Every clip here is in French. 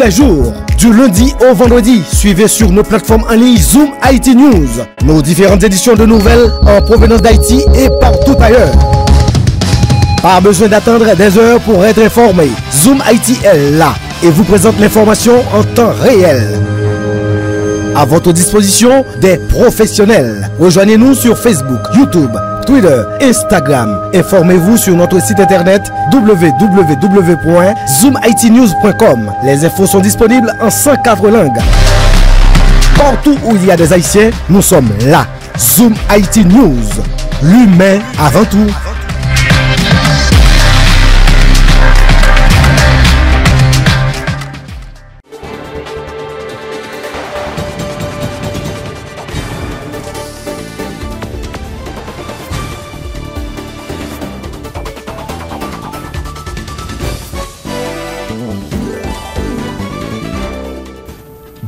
les jours. Du lundi au vendredi, suivez sur nos plateformes en ligne Zoom Haïti News, nos différentes éditions de nouvelles en provenance d'Haïti et partout ailleurs. Pas besoin d'attendre des heures pour être informé. Zoom Haïti est là et vous présente l'information en temps réel. À votre disposition, des professionnels. Rejoignez-nous sur Facebook, YouTube, Twitter, Instagram. Informez-vous sur notre site internet www.zoomhaitinews.com. Les infos sont disponibles en 104 langues. Partout où il y a des Haïtiens, nous sommes là. Zoom Haïti News. L'humain avant tout.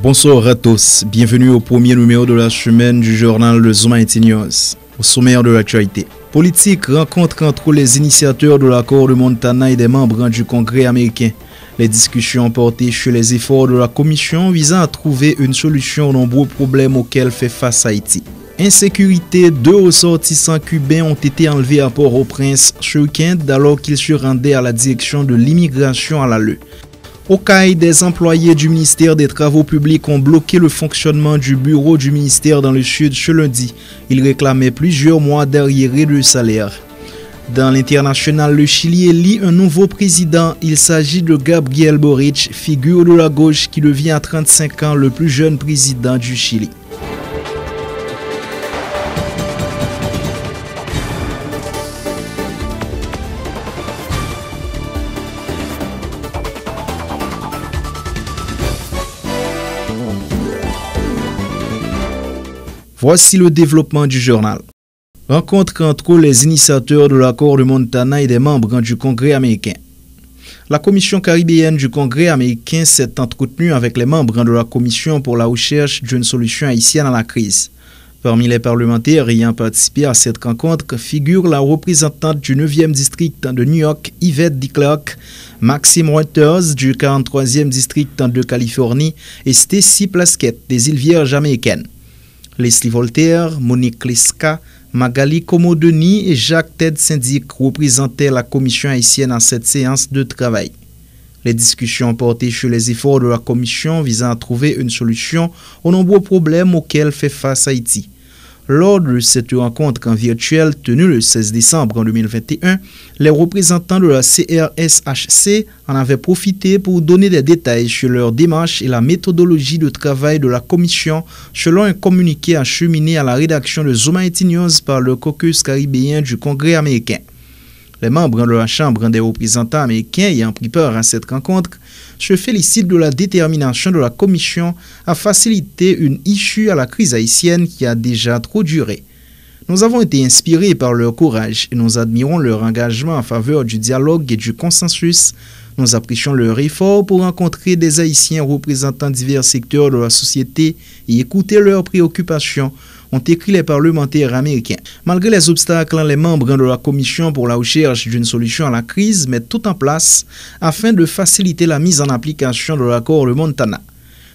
Bonsoir à tous, bienvenue au premier numéro de la semaine du journal de Zoom Haïti News. Au sommaire de l'actualité. Politique, rencontre entre les initiateurs de l'accord de Montana et des membres du Congrès américain. Les discussions portées sur les efforts de la Commission visant à trouver une solution aux nombreux problèmes auxquels fait face Haïti. Insécurité, 2 ressortissants cubains ont été enlevés à Port-au-Prince ce week-end alors qu'ils se rendaient à la direction de l'immigration à l'ALE. Au CAI, des employés du ministère des Travaux publics ont bloqué le fonctionnement du bureau du ministère dans le sud ce lundi. Ils réclamaient plusieurs mois d'arriérés de salaire. Dans l'international, le Chili élit un nouveau président. Il s'agit de Gabriel Boric, figure de la gauche qui devient à 35 ans le plus jeune président du Chili. Voici le développement du journal. Rencontre entre les initiateurs de l'accord de Montana et des membres du Congrès américain. La Commission caribéenne du Congrès américain s'est entretenue avec les membres de la Commission pour la recherche d'une solution haïtienne à la crise. Parmi les parlementaires ayant participé à cette rencontre figure la représentante du 9e district de New York, Yvette D. Clark, Maxime Reuters du 43e district de Californie et Stacy Plaskett des îles Vierges américaines. Leslie Voltaire, Monique Liska, Magali Komodeni et Jacques Ted Syndic représentaient la commission haïtienne à cette séance de travail. Les discussions portaient sur les efforts de la commission visant à trouver une solution aux nombreux problèmes auxquels fait face Haïti. Lors de cette rencontre en virtuel tenue le 16 décembre 2021, les représentants de la CRSHC en avaient profité pour donner des détails sur leur démarche et la méthodologie de travail de la commission selon un communiqué acheminé à la rédaction de Zoom Haïti News par le caucus caribéen du Congrès américain. Les membres de la Chambre des représentants américains ayant pris part à cette rencontre se félicitent de la détermination de la Commission à faciliter une issue à la crise haïtienne qui a déjà trop duré. Nous avons été inspirés par leur courage et nous admirons leur engagement en faveur du dialogue et du consensus. Nous apprécions leur effort pour rencontrer des Haïtiens représentant divers secteurs de la société et écouter leurs préoccupations, ont écrit les parlementaires américains. Malgré les obstacles, les membres de la Commission pour la recherche d'une solution à la crise mettent tout en place afin de faciliter la mise en application de l'accord de Montana.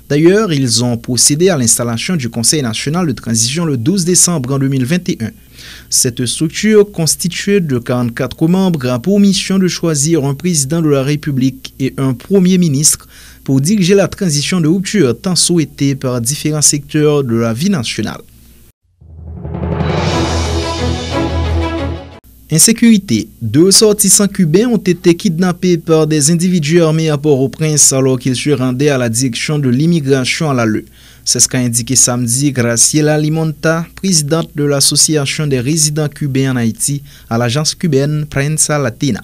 D'ailleurs, ils ont procédé à l'installation du Conseil national de transition le 12 décembre 2021. Cette structure, constituée de 44 membres, a pour mission de choisir un président de la République et un premier ministre pour diriger la transition de rupture tant souhaitée par différents secteurs de la vie nationale. Insécurité. 2 ressortissants cubains ont été kidnappés par des individus armés à Port-au-Prince alors qu'ils se rendaient à la direction de l'immigration à l'ALE. C'est ce qu'a indiqué samedi Graciela Limonta, présidente de l'Association des résidents cubains en Haïti, à l'agence cubaine Prensa Latina.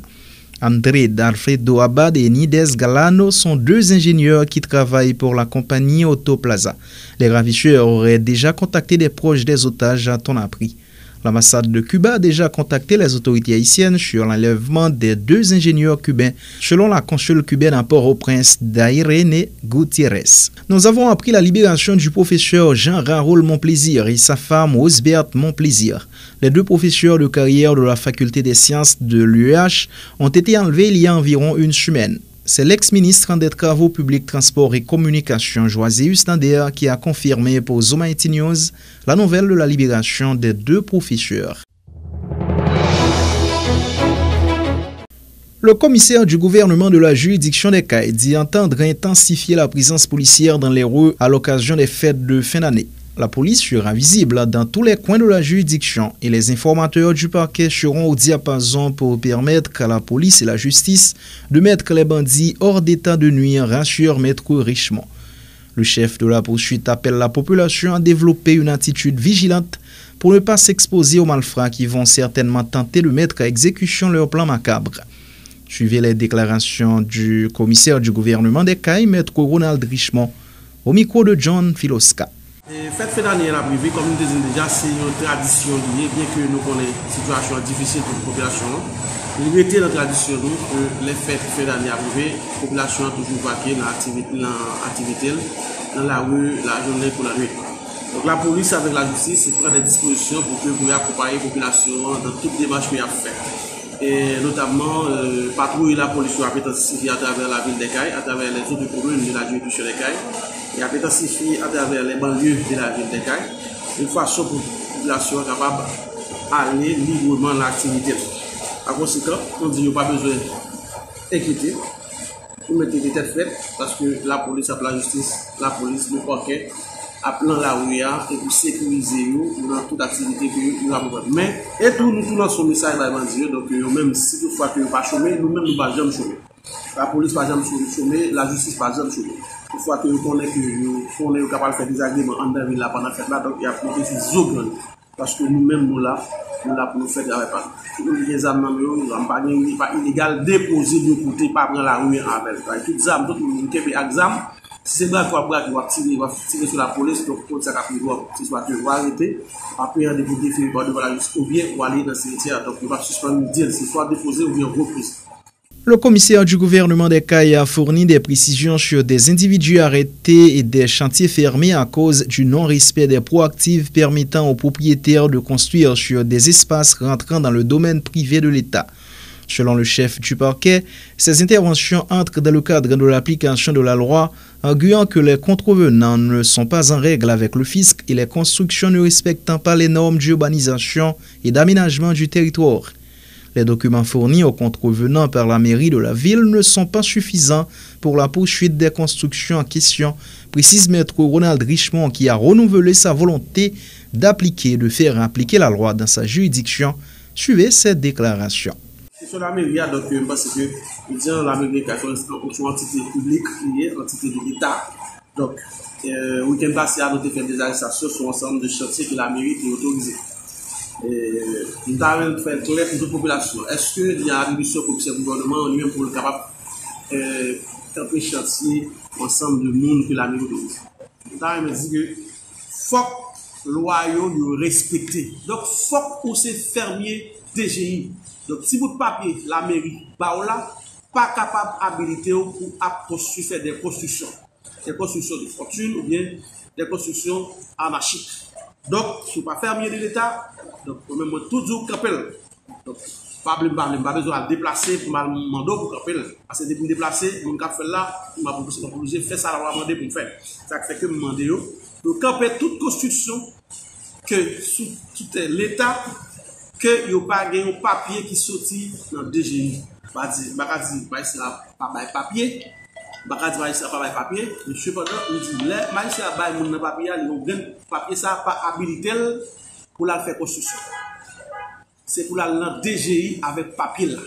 André d'Alfredo Abad et Nides Galano sont 2 ingénieurs qui travaillent pour la compagnie Autoplaza. Les ravisseurs auraient déjà contacté des proches des otages à ton appris. L'ambassade de Cuba a déjà contacté les autorités haïtiennes sur l'enlèvement des 2 ingénieurs cubains, selon la consule cubaine à Port-au-Prince, Dairene Gutiérrez. Nous avons appris la libération du professeur Jean-Raoul Monplaisir et sa femme Rosbert Monplaisir. Les 2 professeurs de carrière de la faculté des sciences de l'UEH ont été enlevés il y a environ 1 semaine. C'est l'ex-ministre des Travaux publics, Transports et Communications, Joaséus Nader, qui a confirmé pour Zoom IT News la nouvelle de la libération des 2 professeurs. Le commissaire du gouvernement de la juridiction des Cayes dit entendre intensifier la présence policière dans les rues à l'occasion des fêtes de fin d'année. La police sera visible dans tous les coins de la juridiction et les informateurs du parquet seront au diapason pour permettre à la police et la justice de mettre les bandits hors d'état de nuire, rassure Maître Richemont. Le chef de la poursuite appelle la population à développer une attitude vigilante pour ne pas s'exposer aux malfrats qui vont certainement tenter de mettre à exécution leur plan macabre. Suivez les déclarations du commissaire du gouvernement des Cayes, Maître Ronald Richemont, au micro de John Filoska. Fête fin d'année à la privée, comme nous disons déjà, c'est une tradition liée, bien que nous connaissons une situation difficile pour la population. Il était dans la tradition que les fêtes fin d'année à privée, la population a toujours vaqué dans l'activité, dans la rue, la journée pour la nuit. Donc la police avec la justice prend des dispositions pour que vous accompagner la population dans toutes les démarches qu'il a fait. Et notamment, patrouille la police a intensifié à travers la ville des Cayes, à travers les autres communes de la juridiction des Cayes, et a intensifié à travers les banlieues de la ville des Cayes, une façon pour la population capable d'aller librement dans l'activité. Par conséquent, on dit qu'il n'y a pas besoin d'inquiéter, vous mettez des têtes faites, parce que la police, la justice, la police, le parquet, appelant la rue et pour sécuriser nous dans toute activité que nous avons. Mais, et tout, nous lançons un message à Dieu, donc même si toutefois que nous ne pas chômer, nous-mêmes nous ne pas jamais chômer. La police pas jamais chômer, la justice pas jamais chômer. Toutefois que nous connaissons que nous sommes capables de faire des agréments en devant là pendant la fête là, donc il y a plus de ces eaux parce que nous-mêmes nous là pour nous faire des avec pas. Nous les âmes nous pas illégal déposer de côté pas prendre la rue avec. Toutes les âmes, tout le monde qui est exam. Si c'est bras qui va tirer sur la police, donc pour ça qu'il doit arrêter, après un dépôt de devant la justice, ou bien pour aller dans le cimetière. Donc on va suspendre dire c'est soit déposé ou bien reprise. Le commissaire du gouvernement des Cayes a fourni des précisions sur des individus arrêtés et des chantiers fermés à cause du non-respect des proactives permettant aux propriétaires de construire sur des espaces rentrant dans le domaine privé de l'État. Selon le chef du parquet, ces interventions entrent dans le cadre de l'application de la loi, arguant que les contrevenants ne sont pas en règle avec le fisc et les constructions ne respectant pas les normes d'urbanisation et d'aménagement du territoire. Les documents fournis aux contrevenants par la mairie de la ville ne sont pas suffisants pour la poursuite des constructions en question, précise Maître Ronald Richemont, qui a renouvelé sa volonté de faire appliquer la loi dans sa juridiction. Suivez cette déclaration. Sur la mairie, donc je pense que la mairie est une entité publique, une entité de l'État. Donc, le week-end passé, nous avons fait des arrestations sur l'ensemble de chantiers que la mairie est autorisée. Nous avons fait clair pour toute la population. Est-ce qu'il y a une mission pour ce gouvernement lui-même pour le capable de camper chantier ensemble de monde que la mairie autorise? Nous avons dit que faut loyaux de respecter. Donc, faut pour ces fermiers DGI. Donc, si vous papier, la mairie, là, pas capable d'habiliter pour faire des constructions. Des constructions de fortune ou bien des constructions anarchiques. Donc, si vous ne pas fermier de l'État, donc, même toujours capel. Donc, pas besoin de déplacer pour demander pour capel. Parce que depuis déplacer, mon cap fait là, il m'a obligé de faire ça, la demander pour faire. Ça fait que me demander, donc, camper toute construction que sous tout l'État, que il n'y a pas de papier qui sortit dans le DGI. Pas dire, pas papier. Pas papier. Mais cependant, il dit, les magistrat pas mon papier, ils ont papier ça pas habilité pour la faire construction. C'est pour la DGI avec papier là.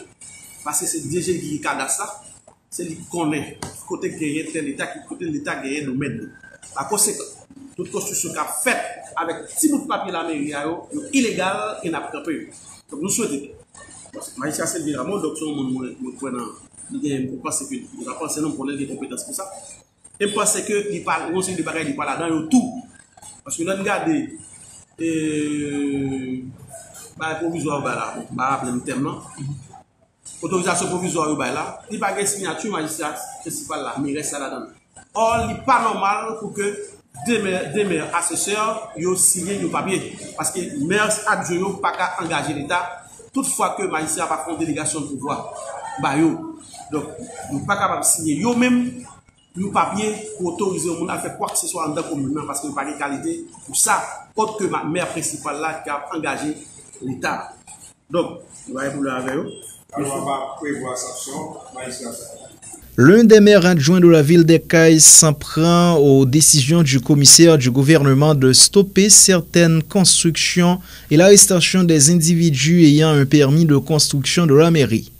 Parce que c'est le DGI qui cadastre ça. C'est lui qui connaît côté gagné tel état, côté l'État gagné le domaine. Par conséquent, toute construction qu'a faite avec petit bout de papier la mairie est illégale et n'a pas payé. Donc nous souhaitons. Parce que magistrat c'est vraiment donc on prenant il pense que il va penser non pour les compétences pour ça. Et pense que il parle on sait de bagages il parle là-dedans tout. Parce que là regarder bah provisoire là, bah appeler le terme non. Autorisation provisoire là, il pas de signature magistrat principal là, mais reste là-dedans. Or, il n'est pas normal pour que des maires assesseurs ils signent le papier. Parce que les maires adjoints n'ont pas qu'à engager l'État. Toutefois que le magistrat n'a pas fait une délégation de pouvoir, bah, Donc, nous ne sommes pas capables de signer. Yo même, nous papier pour autoriser le monde à faire quoi que ce soit dans la commune parce que nous n'avons pas de qualité pour ça, autre que ma mère principale là qui a engagé l'État. Donc, nous allons vous avec eux. L'un des maires adjoints de la ville d'Ekaï s'en prend aux décisions du commissaire du gouvernement de stopper certaines constructions et l'arrestation des individus ayant un permis de construction de la mairie.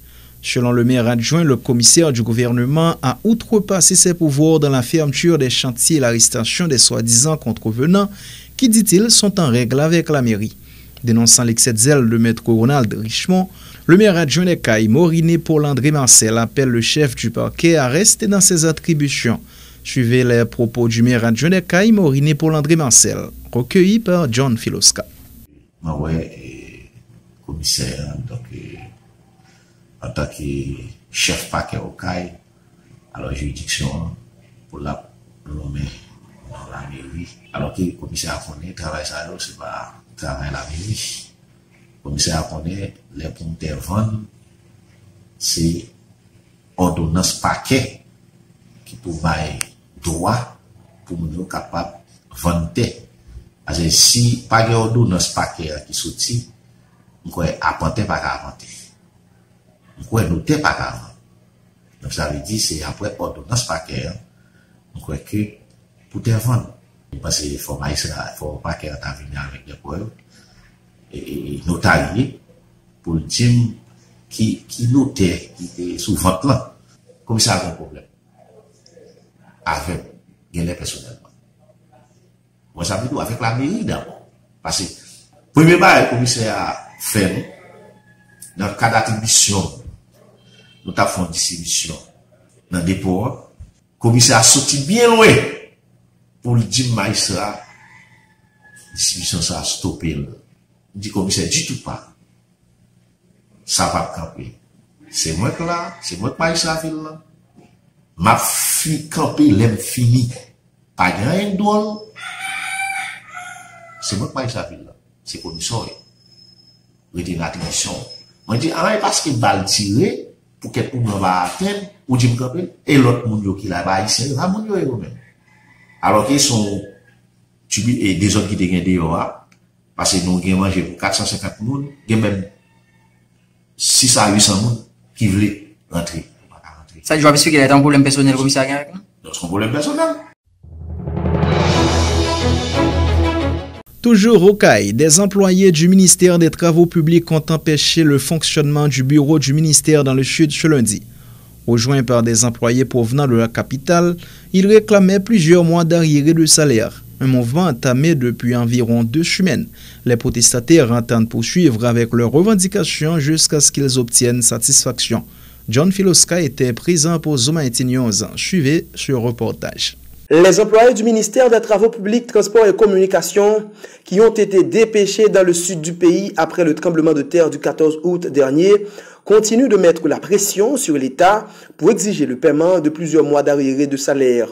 Selon le maire adjoint, le commissaire du gouvernement a outrepassé ses pouvoirs dans la fermeture des chantiers et l'arrestation des soi-disant contrevenants qui, dit-il, sont en règle avec la mairie. Dénonçant l'excès de zèle de maître Ronald Richemont, le maire adjoint d'Ekaï, Moriné Paul-André Marcel, appelle le chef du parquet à rester dans ses attributions. Suivez les propos du maire adjoint d'Ekaï, Moriné Paul-André Marcel, recueilli par John Filoska. Commissaire, donc, en tant que chef parquet au CAI, à la juridiction pour la nommer dans la mairie. Alors que le commissaire a connu travail ça, c'est pas travail la mairie. Le commissaire a connu les pour intervenir, c'est ordonnance parquet qui peut avoir droit pour nous capable de vendre. Parce que si pas d'ordonnance parquet qui sortit, on peut apporter pas apporter. On peut noter pas avant. Donc ça veut dire c'est après ordonnance parquet. On croit que pour te vendre. Parce qu'il faut parquet à venir avec des preuves et notarié pour le dire qui notait qui est sous vente là. Comme ça a un problème. Avec les personnellement. Moi ça veut dire avec la mairie d'abord. Parce que premier bail le commissaire a fait dans le cas d'attribution. Nous avons fait une distribution dans le dépôt. Le commissaire a sorti bien loin pour le dire magistrat. La distribution ça a stoppé. Il dit commissaire du tout pas. Ça va camper. C'est moi que là, c'est moi que magistrat ville là. Ma fille camper, l'aime fini. Pas grand drôle. C'est moi que magistrat ville là. C'est commissaire. Il dit l'attribution. Moi je dis, ah, parce que balle tirée. Pour que tout le monde va atteindre, ou dit et l'autre monde qui l'a ici, il va mourir eux-mêmes. Alors qu'ils sont, et des autres qui te gagnent dehors, parce que nous avons mangé pour 450 personnes, il y a même 600 à 800 personnes qui veulent rentrer. Ça, je vois qu'il y a un problème personnel, commissaire, avec nous? C'est un problème personnel. Toujours au CAI, des employés du ministère des Travaux publics ont empêché le fonctionnement du bureau du ministère dans le sud ce lundi. Rejoints par des employés provenant de la capitale, ils réclamaient plusieurs mois d'arriérés de salaire. Un mouvement entamé depuis environ 2 semaines. Les protestataires entendent poursuivre avec leurs revendications jusqu'à ce qu'ils obtiennent satisfaction. John Filoska était présent pour Zoom IT News. Suivez ce reportage. Les employés du ministère des Travaux publics, Transports et Communications qui ont été dépêchés dans le sud du pays après le tremblement de terre du 14 août dernier continuent de mettre la pression sur l'État pour exiger le paiement de plusieurs mois d'arriérés de salaire.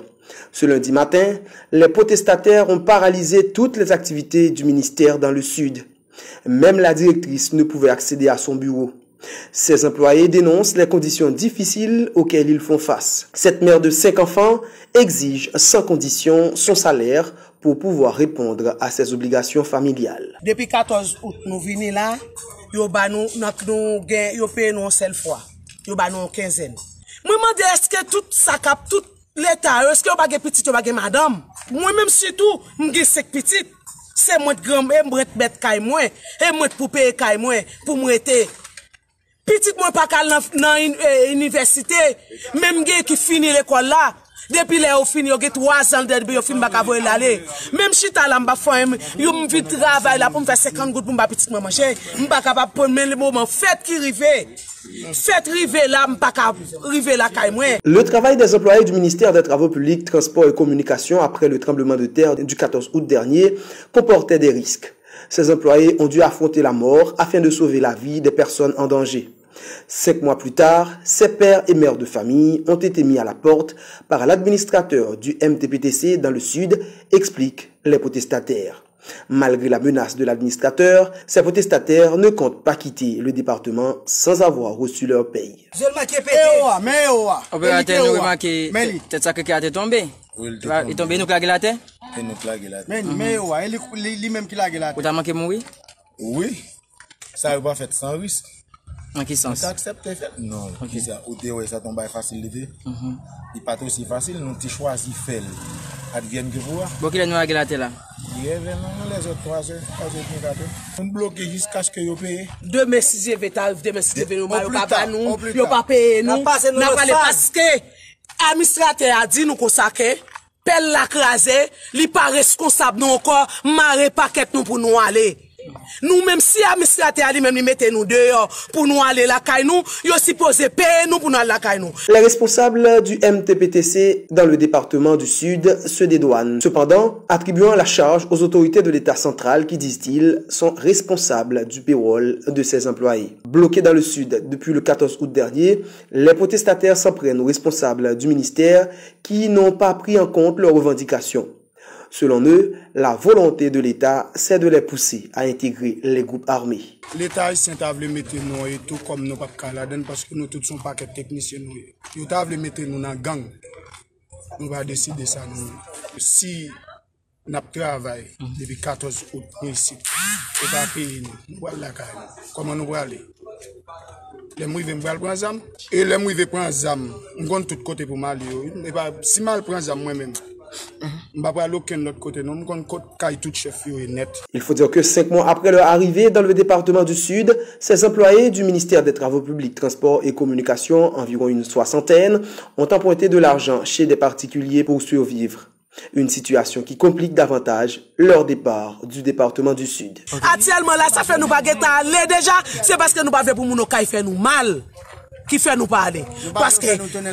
Ce lundi matin, les protestataires ont paralysé toutes les activités du ministère dans le sud. Même la directrice ne pouvait accéder à son bureau. Ces employés dénoncent les conditions difficiles auxquelles ils font face. Cette mère de 5 enfants exige sans condition son salaire pour pouvoir répondre à ses obligations familiales. Depuis 14 août, nous venons là, nous payons une seule fois, nous avons une quinzaine. Moi, je me dis, est-ce que tout ça cap, tout l'État, est-ce que vous avez petit, vous avez madame? Moi-même, surtout, je 5 petites. C'est moi de grand, et moi de bête caille moi, et moi pour payer caille moi, pour moi être. Petit moi pas qu'à dans université, même gars qui finit l'école là, depuis là au fini, il y a 3 ans depuis au fini pas qu'à voir l'aller. Même si t'as là m'ba faire, yo m'vit travail là pour me faire 50 gouttes pour m'ba petit moi manger, m'pa capable prendre même le moment fête qui river. Fête river là m'pa capable river là caille moi. Le travail des employés du ministère des Travaux publics, Transports et Communications après le tremblement de terre du 14 août dernier comportait des risques. Ces employés ont dû affronter la mort afin de sauver la vie des personnes en danger. 5 mois plus tard, ces pères et mères de famille ont été mis à la porte par l'administrateur du MTPTC dans le sud, expliquent les protestataires. Malgré la menace de l'administrateur, ces protestataires ne comptent pas quitter le département sans avoir reçu leur paye. Opérateur, nous remarquons que ça qui a tombé. Il est tombé, nous claguer la tête. Mais lui-même qui l'a la Vous avez manqué mourir? Oui. Ça n'a pas fait sans risque. En quel sens? Ça accepte fait? Non. Ça tombe à facilité. Il n'est pas aussi facile. Nous avons choisi de faire. Advienne que vous. Bon, qui est nous la tête là? Les autres 3 heures. On bloque jusqu'à ce que vous payez. Demain, si je vais nous, pas payer nous. N'a pas parce que l'administrateur a dit nous consacrer. Pelle la crasé, li pas responsable nous encore, marre paquet nous pour nous aller. Nous même si administrateur a lui-même li mette nous dehors pour nous aller la caille nous, yo supposé payer nous pour nous aller la caille nous. Les responsables du MTPTC dans le département du Sud se dédouanent, cependant attribuant la charge aux autorités de l'État central qui, disent-ils, sont responsables du payroll de ses employés. Bloqués dans le Sud depuis le 14 août dernier, les protestataires s'en prennent aux responsables du ministère qui n'ont pas pris en compte leurs revendications. Selon eux, la volonté de l'État, c'est de les pousser à intégrer les groupes armés. L'État haïtien a voulu mettre nous et tout comme nous pas caladens parce que nous tous sommes pas techniciens. Ils ont voulu mettre nous dans gang. Nous va décider ça nous. Si nous travaillons depuis 14 août ici, et pas payer nous, voilà comment nous allons aller. Les mouillés vont prendre zam et les mouillés prendre zam. On compte tout côté pour m'aller. Et pas si mal prendre zam moi-même. Il faut dire que 5 mois après leur arrivée dans le département du Sud, ces employés du ministère des Travaux publics, Transports et Communications, environ une 60aine, ont emprunté de l'argent chez des particuliers pour survivre. Une situation qui complique davantage leur départ du département du Sud. Actuellement là, ça fait nous pas aller déjà, c'est parce que nous pas pour nous faire nous mal. Qui fait nous parler parce que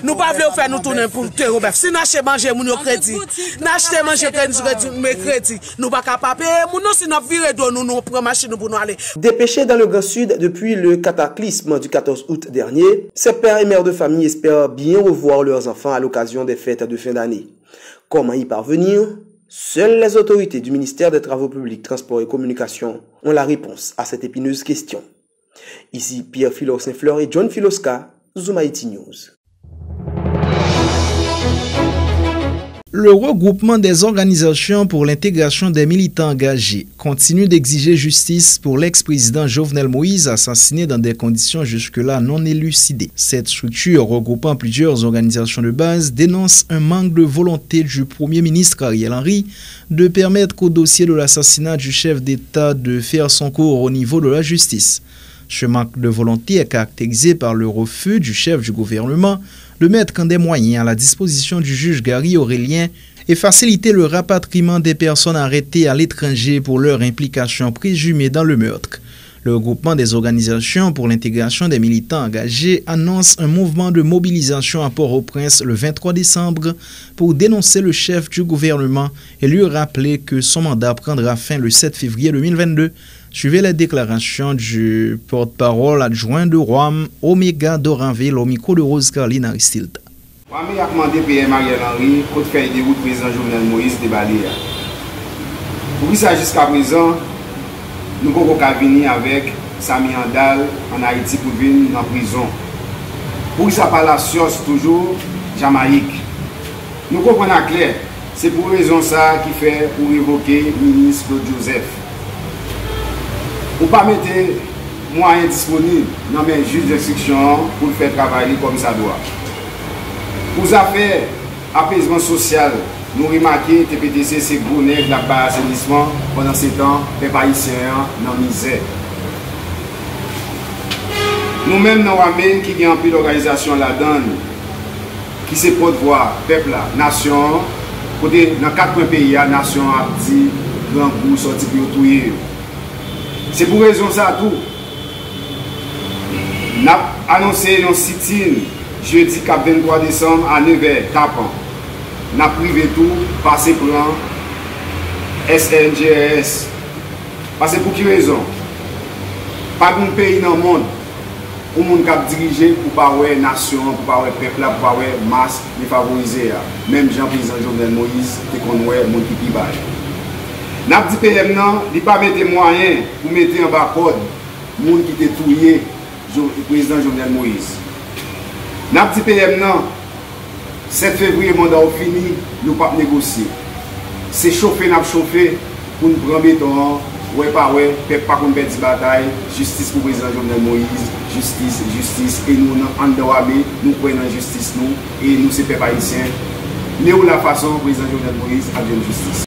nous pas voulons faire nous tourner pour te Robert si nous achetons manger mon crédit n'acheter manger crédit nous pas capable payer mon si nous virer de nous prend machine pour nous aller. Dépêchés dans le Grand Sud depuis le cataclysme du 14 août dernier, ces pères et mères de famille espèrent bien revoir leurs enfants à l'occasion des fêtes de fin d'année. Comment y parvenir? Seules les autorités du ministère des Travaux publics, Transports et Communications ont la réponse à cette épineuse question. Ici Pierre Philo Saint-Fleur et John Filoska, Zoom Haïti News. Le regroupement des organisations pour l'intégration des militants engagés continue d'exiger justice pour l'ex-président Jovenel Moïse assassiné dans des conditions jusque-là non élucidées. Cette structure regroupant plusieurs organisations de base dénonce un manque de volonté du Premier ministre Ariel Henry de permettre qu'au dossier de l'assassinat du chef d'État de faire son cours au niveau de la justice. Ce manque de volonté est caractérisé par le refus du chef du gouvernement de mettre des moyens à la disposition du juge Gary Aurélien et faciliter le rapatriement des personnes arrêtées à l'étranger pour leur implication présumée dans le meurtre. Le regroupement des organisations pour l'intégration des militants engagés annonce un mouvement de mobilisation à Port-au-Prince le 23 décembre pour dénoncer le chef du gouvernement et lui rappeler que son mandat prendra fin le 7 février 2022. Suivez les déclarations du porte-parole adjoint de Roam, Omega Doranville, au micro de Rose Carline Aristide. Roam a commandé PM Ariel Henry pour faire des routes président Jovenel Moïse de Baléa. Pour ça, jusqu'à présent, nous pouvons venir avec Sami Andal en Haïti pour venir en prison. Pour ça, par la science, toujours Jamaïque. Nous comprenons clair, c'est pour raison ça qui fait pour évoquer le ministre Joseph. Ou pas mettre moyens disponibles dans mes juges d'instruction pour faire travailler comme ça doit. Pour faire apaisement social, nous remarquons que TPTC c'est gros nègre la base assainissement pendant ces temps, les Haïtiens dans la misère. Nous-mêmes, nous avons qui ont pris l'organisation là-dedans, qui se porte-voix, peuple, nation, dans 4 pays, la nation a dit, grand goût, sorti pour tout. C'est pour raison ça tout. Nous avons annoncé nos sit-in jeudi 23 décembre à 9h, tapant. Nous avons privé tout, passé plan SNGS. Parce que pour qui raison? Pas de pays dans le monde où on peut diriger pour pas avoir nation, pour pas avoir peuple, pour pas avoir masse défavorisée. Même Jean-Président Jovenel Moïse, qui connaît mon qui bail. N'a dit PM non, il pas mettre moyen pour mettre en bas code moun qui était touillé le président Jovenel Moïse. N'a dit PM non, 7 février mandat fini, nous pas négocier. C'est chauffer n'a chauffer pour nous prendre béton, ouais pas ouais, peuple pas qu'on perd bataille, justice pour le président Jovenel Moïse, justice et nous en dehors nous prenons justice nous et nous c'est peuple haïtien. Mais où la façon le président Jovenel Moïse a de justice.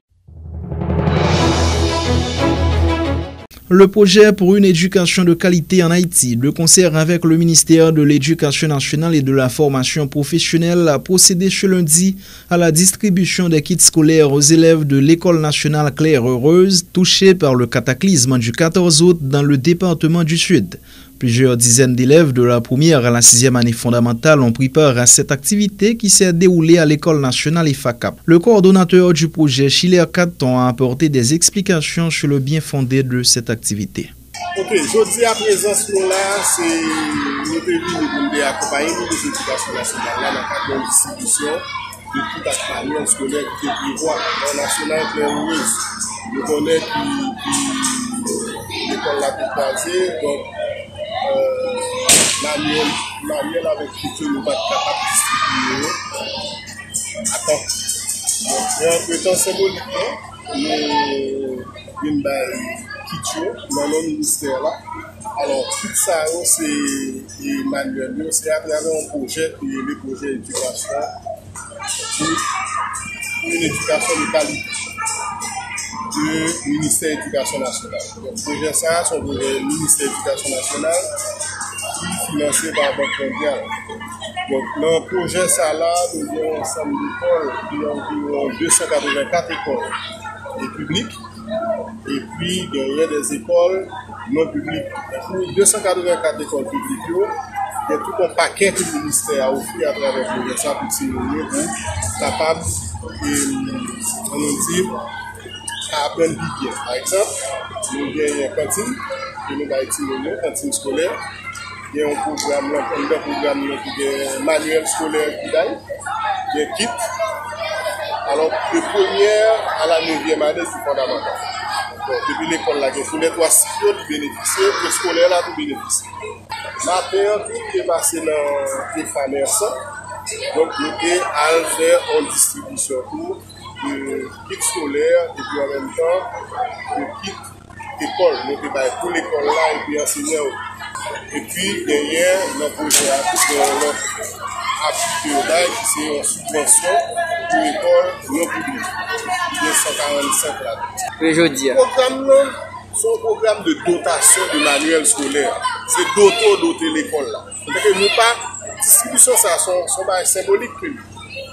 Le projet pour une éducation de qualité en Haïti, de concert avec le ministère de l'Éducation nationale et de la formation professionnelle, a procédé ce lundi à la distribution des kits scolaires aux élèves de l'École nationale Claire Heureuse, touchés par le cataclysme du 14 août dans le département du Sud. Plusieurs dizaines d'élèves de la première à la 6e année fondamentale ont pris part à cette activité qui s'est déroulée à l'École nationale IFACAP. Le coordonnateur du projet, Chiller Caton, a apporté des explications sur le bien fondé de cette activité. Ok, je dis à présent, là, c'est nous devons accompagner les éducations nationales dans le cadre de distribution de tout accompagnement scolaire qui est prévoit dans la nationale Claire Heureuse. Nous connaissons l'école la plus basée, donc manuel avec qui nous va être capable de distribuer. Attends. Donc, en temps symboliquement, nous dans le ministère là. Alors, tout ça, c'est manuel, c'est à travers un projet qui est le projet d'éducation pour une éducation de qualité du ministère de l'Éducation nationale. Donc, le projet ça, c'est le ministère de l'Éducation nationale qui est financé par la Banque mondiale. Donc, dans le projet ça là, nous avons un ensemble d'écoles, qui ont environ 284 écoles publiques. Et puis, il y a des écoles non publiques. Pour 284 écoles publiques, il y a tout un paquet que le ministère a offert à travers le projet ça pour être capable d'apprendre bien. Par exemple, nous avons une cantine, nous avons une cantine scolaire. Il y a un programme qui est un manuel scolaire qui est, il y a un kit. Alors, de première à la 9e année, c'est fondamental. Donc, depuis l'école, là, il faut les 3 cycles qui bénéficient, le scolaire là, qui bénéficie. Matin, tout est passé dans les familles. Donc, nous allons faire une distribution pour le kit scolaire et puis en même temps, le kit école. Nous avons pour l'école là et puis enseignants. Et puis, derrière, notre projet appui de qui c'est une subvention pour l'école non publique. Il y a 145 là. Le programme, c'est un programme de dotation de manuel scolaire. C'est doter l'école là. Donc, nous pas, distribution, ça, sont symboliques.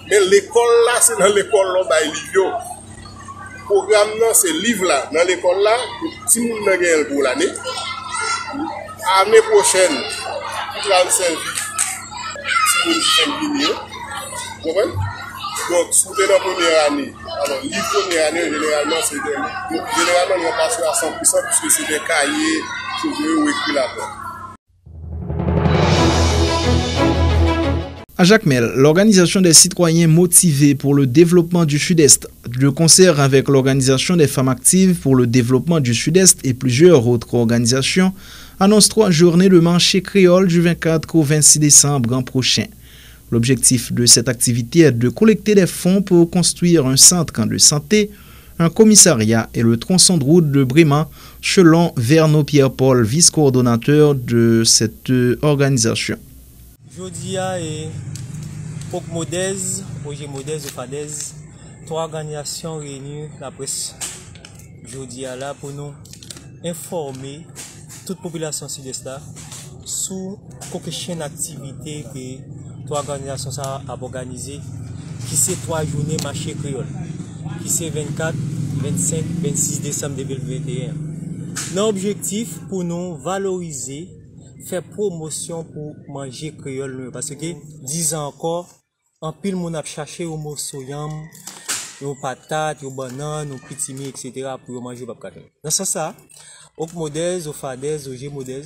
Mais l'école là, c'est dans l'école là, bah, il y a le programme là, c'est livre là. Dans l'école là, si nous n'avons pas pour l'année, l'année prochaine, tout va le servir. Si nous sommes mieux, vous comprenez? Donc, si vous êtes dans la première année, alors, la première année, généralement, on passe à 100% puisque c'est des cahiers, choses ou écrits là-bas. À Jacmel, l'organisation des citoyens motivés pour le développement du Sud-Est, de concert avec l'organisation des femmes actives pour le développement du Sud-Est et plusieurs autres organisations, annonce 3 journées de marché créole du 24 au 26 décembre prochain. L'objectif de cette activité est de collecter des fonds pour construire un centre de santé, un commissariat et le tronçon de route de Bréma, selon Verno Pierre-Paul, vice-coordonnateur de cette organisation. Jodia et Pok Modez, OG Modez et Fadez, 3 organisations réunies la presse. Jodia là pour nous informer toute population sud-est sur quelques chaînes d'activité que 3 organisations a organisées, qui c'est 3 journées marché créole, qui c'est 24, 25, 26 décembre 2021. Notre objectif pour nous valoriser, faire promotion pour manger créole, parce que 10 ans encore, en pile mon a cherché au mot soyam, aux patates, aux bananes, aux petits mie, etc. pour manger papkate. Dans ce sens, aux Modez, aux Fadez, aux G Modez,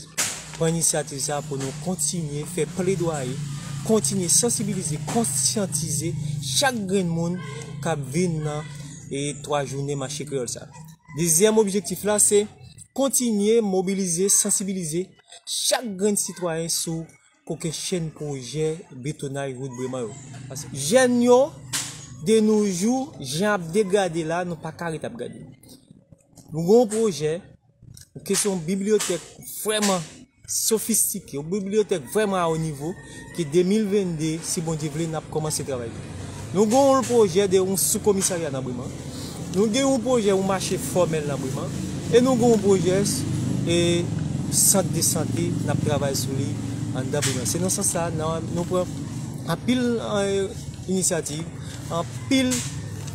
pour initiative ça pour nous continuer, faire plaidoyer, continuer sensibiliser, conscientiser chaque grand monde qui vient et 3 journées marché créole ça. Deuxième objectif là, c'est continuer, mobiliser, sensibiliser chaque grand citoyen sur quelque chaîne projet bétonnage route Brema. Parce que jeunes yo de nos jours, j'ai dégradé là, nous pas carré à regarder. Nous avons un projet, une question bibliothèque vraiment sophistiquée, une bibliothèque vraiment à haut niveau, qui 2022, si bon Dieu veut, n'a commencé à travailler. Nous avons un projet de un sous-commissariat dans Brema. Nous avons un projet un marché formel dans Brema. Et nous avons un projet et centre de santé, nous travaillons sur lui en Brema. C'est dans ce sens ça, nous prenons un pile initiative, un pile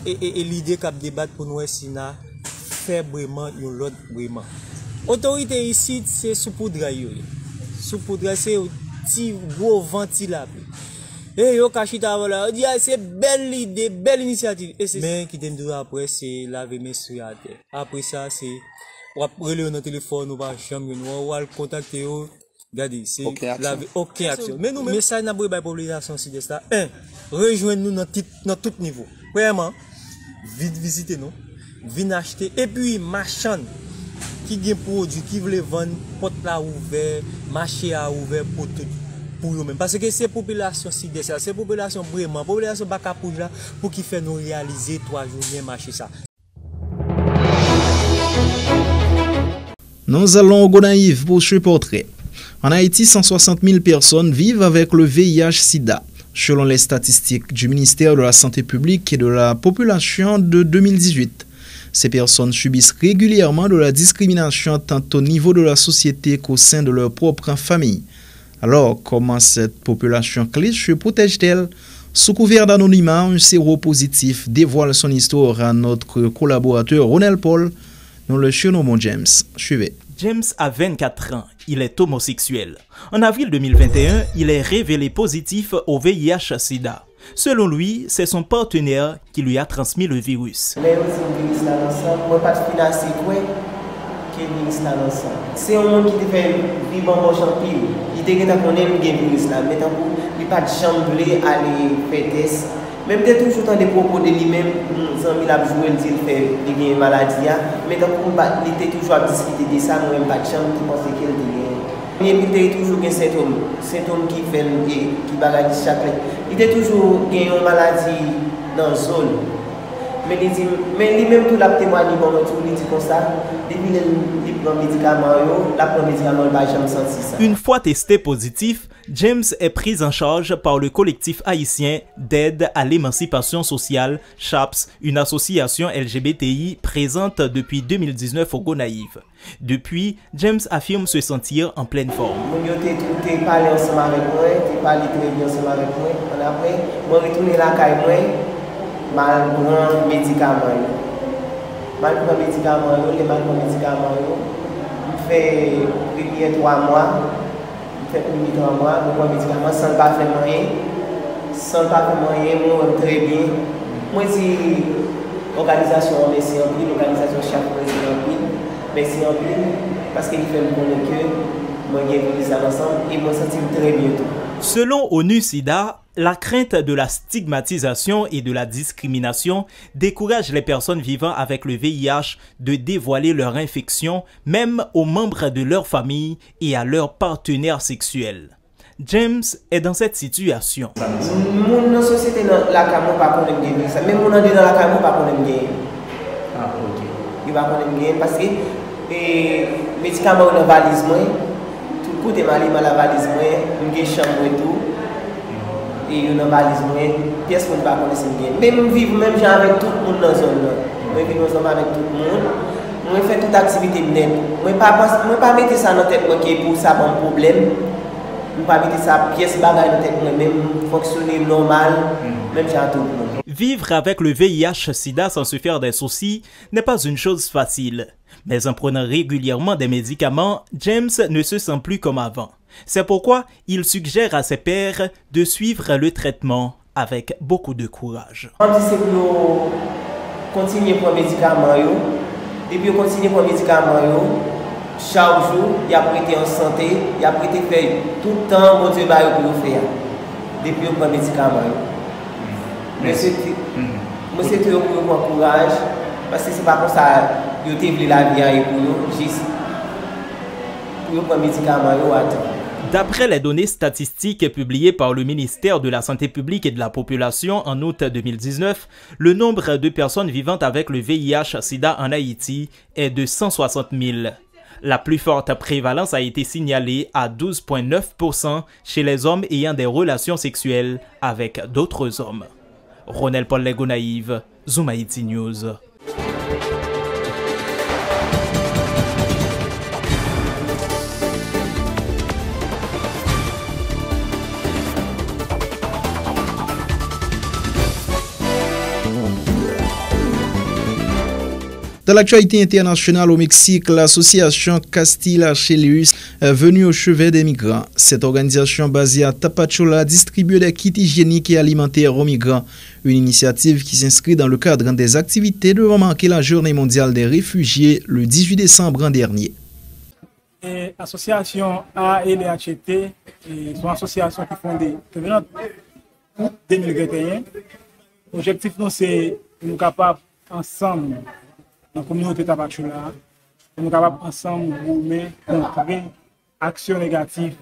et l'idée qu'a débattre pour nous essayer faire vraiment un autre Brema. Autorité ici, c'est saupoudrail. Saupoudrail, c'est un petit gros ventilateur. Et yo kachita voilà, on dit c'est belle idée, belle initiative. Et c'est mais qui t'aime après c'est laver mes sur la terre. Après ça c'est on va prendre notre téléphone, on va chambre, on va le contacter. Regardez, c'est laver aucune action. Mais nous message n'a pas population si de ça. Rejoignez-nous dans tout niveau. Vraiment, vite visiter nous, venez acheter et puis marchand qui gagne produit qui veut vendre porte là ouvert, marché à ouvert pour tout. Pour eux-mêmes. Parce que ces populations si de ça, ces populations vraiment, population Bakapouj là, pour qui fait nous réaliser 3 journées marché ça. Nous allons au Gonaïve pour ce portrait. En Haïti, 160 000 personnes vivent avec le VIH-Sida, selon les statistiques du ministère de la Santé publique et de la population de 2018. Ces personnes subissent régulièrement de la discrimination tant au niveau de la société qu'au sein de leur propre famille. Alors, comment cette population clé se protège-t-elle? Sous couvert d'anonymat, un séropositif dévoile son histoire à notre collaborateur Ronel Paul. Nous le surnommons James. Suivez. James a 24 ans. Il est homosexuel. En avril 2021, il est révélé positif au VIH-Sida. Selon lui, c'est son partenaire qui lui a transmis le virus. C'est un monde qui te fait vivre en moche en pile. Il te dit qu'on aime le virus là, mais il n'a pas de chambre à aller faire test. Même peut-être toujours dans des propos de lui-même, il a joué, il fait une maladie, mais il était toujours à discuter de ça, nous n'avons pas de chambre, qui pense qu'il y a. Il était toujours un symptôme qui fait qui bagaille chaque. Il était toujours une maladie dans la zone. Mais lui-même, tout la témoigne, il dit comme ça, depuis il prend le médicament, il va jamais sentir ça. Une fois testé positif, James est pris en charge par le collectif haïtien d'aide à l'émancipation sociale, CHAPS, une association LGBTI présente depuis 2019 au Gonaïve. Depuis, James affirme se sentir en pleine forme. Je parlé ensemble avec moi, je parlé très bien ensemble avec moi. Après, je retourne à la caille. Mal prend médicaments. Mal prend médicaments, les mal prend médicaments. Je fais 3 mois. Je fais 3 mois, je prends médicaments sans pas faire moyen. Sans pas faire moyen, moi très bien. Moi si l'organisation merci en pile, l'organisation chaque président merci en pile parce qu'il fait me connaître que moi j'ai vu ça ensemble et moi sentir très bien tout. Selon ONU-SIDA, la crainte de la stigmatisation et de la discrimination décourage les personnes vivant avec le VIH de dévoiler leur infection, même aux membres de leur famille et à leurs partenaires sexuels. James est dans cette situation. Mon société la camo pas connaît bien ça, même mon dans la camo pas connaît bien. Ah OK. Il va connaître bien parce que les médicaments dans valise moi, tout côté mal la valise moi, une chambre et tout. Et une valise moi, pièce qu'on pas connaître bien. Même vivre même avec tout le monde dans zone là. Moi vivre ensemble avec tout le monde. Moi faire toute activité net. Moi pas mettre ça dans tête moi qui pour ça bon problème. Moi pas mettre ça pièce bagaille dans tête moi même fonctionner normal, même j'ai tout le monde. Vivre avec le VIH-Sida sans se faire des soucis n'est pas une chose facile. Mais en prenant régulièrement des médicaments, James ne se sent plus comme avant. C'est pourquoi il suggère à ses pairs de suivre le traitement avec beaucoup de courage. C'est pour continuer pour les médicaments. Depuis qu'on continue pour les médicaments, chaque jour, il a prêté en santé, il a prêté faire tout le temps, bon Dieu, pour faire. Depuis qu'on prend les médicaments. Moi, c'est toujours pour mon courage, parce que c'est pas comme ça, yo te vle la vie pour nous, juste pour prendre médicaments yo attendre. D'après les données statistiques publiées par le ministère de la Santé publique et de la Population en août 2019, le nombre de personnes vivant avec le VIH-Sida en Haïti est de 160 000. La plus forte prévalence a été signalée à 12,9% chez les hommes ayant des relations sexuelles avec d'autres hommes. Ronel Paul Legonaïve, Zoom Haïti News. Dans l'actualité internationale au Mexique, l'association Castilla-Chelius est venue au chevet des migrants. Cette organisation basée à Tapachula distribue des kits hygiéniques et alimentaires aux migrants. Une initiative qui s'inscrit dans le cadre des activités devant marquer la Journée mondiale des réfugiés le 18 décembre dernier. L'association ALHT sont une association qui est fondée en 2021. L'objectif, c'est de nous capables ensemble dans la communauté Tapachula, nous sommes capables ensemble de contrer action négative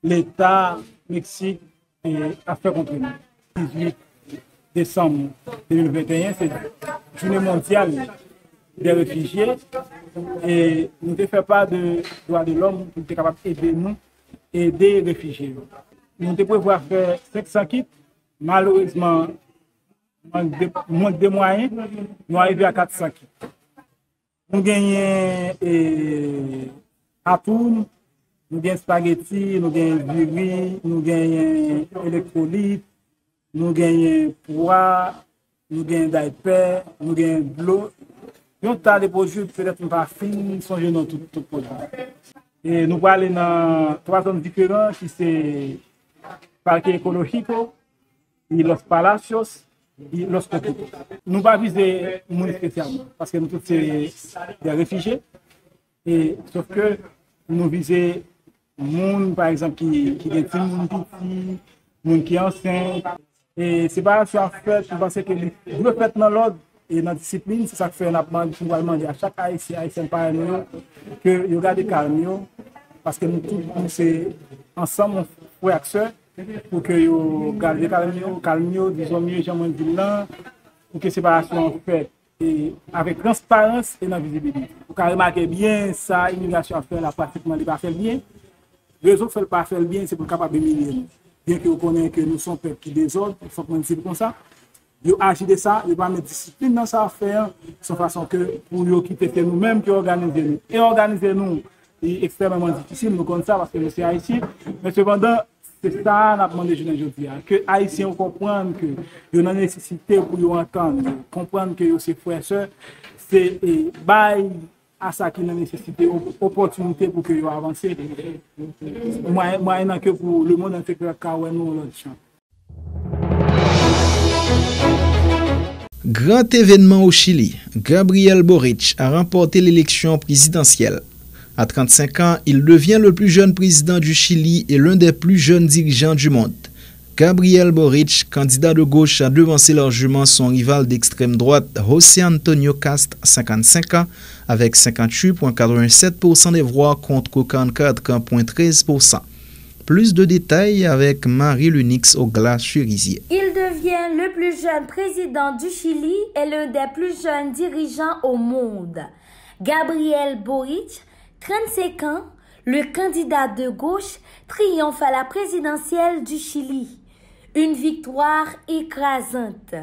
l'État Mexique a fait contre nous. 18 décembre 2021, c'est la journée mondiale des réfugiés et nous ne faisons pas de droits de l'homme pour être capable d'aider nous, aider les réfugiés. Nous devons prévoir faire 500 kits, malheureusement, manque de moyens, nous arrivons à 400 kits. Nous gagnons atoun, nous gagnons spaghetti, nous gagnons riz, nous gagnons électrolytes, nous gagnons poids, nous gagnons diaper, nous gagnons de l'eau. Nous avons des produits peut-être pas finis, sont dans tout produit. Et nous allons dans 3 zones différentes qui sont Parque Ecológico, Los Palacios, nous ne pas viser le monde spécialement parce que nous tous des réfugiés et sauf que nous visons le monde par exemple qui est petit, monde qui est enceinte et c'est pas ça fait je pense que le fait dans l'ordre et dans la discipline c'est ça que fait on va demander à chaque haïtien par nous que il garde calme parce que nous tous c'est ensemble frères et sœurs pour que vous gardez calme, disons mieux, jamais violent, pour que séparation faite avec transparence et dans visibilité. Vous pouvez remarquer bien ça, l'immigration fait la pratiquement pas fait bien. Les autres ne pas faire bien, c'est pour capable de milliers. Bien que vous connaissez que nous sommes peuple qui désordre, il faut qu'on dise comme ça. Vous agissez de ça, vous pas mettre discipline dans ça à faire, de façon que pour vous quitter nous-mêmes qui organisez nous. Et organiser nous est extrêmement difficile, nous connaissons ça parce que nous sommes haïtiens. Mais cependant, c'est ça qu'on a demandé aujourd'hui, que les Haïtiens comprennent que y a une nécessité pour eux entendre, comprendre que ces frères et sœurs, c'est à ça qu'il y a une nécessité, opportunité pour que eux avancent. Moyen que pour le monde intérieur, car nous l'autre champ. Grand événement au Chili, Gabriel Boric a remporté l'élection présidentielle. À 35 ans, il devient le plus jeune président du Chili et l'un des plus jeunes dirigeants du monde. Gabriel Boric, candidat de gauche, a devancé largement son rival d'extrême droite, José Antonio Cast, 55 ans, avec 58,87% des voix contre 44,13%. Plus de détails avec Marie-Lunix Ogla-Cherizier. Il devient le plus jeune président du Chili et l'un des plus jeunes dirigeants au monde. Gabriel Boric, 35 ans, le candidat de gauche triomphe à la présidentielle du Chili. Une victoire écrasante.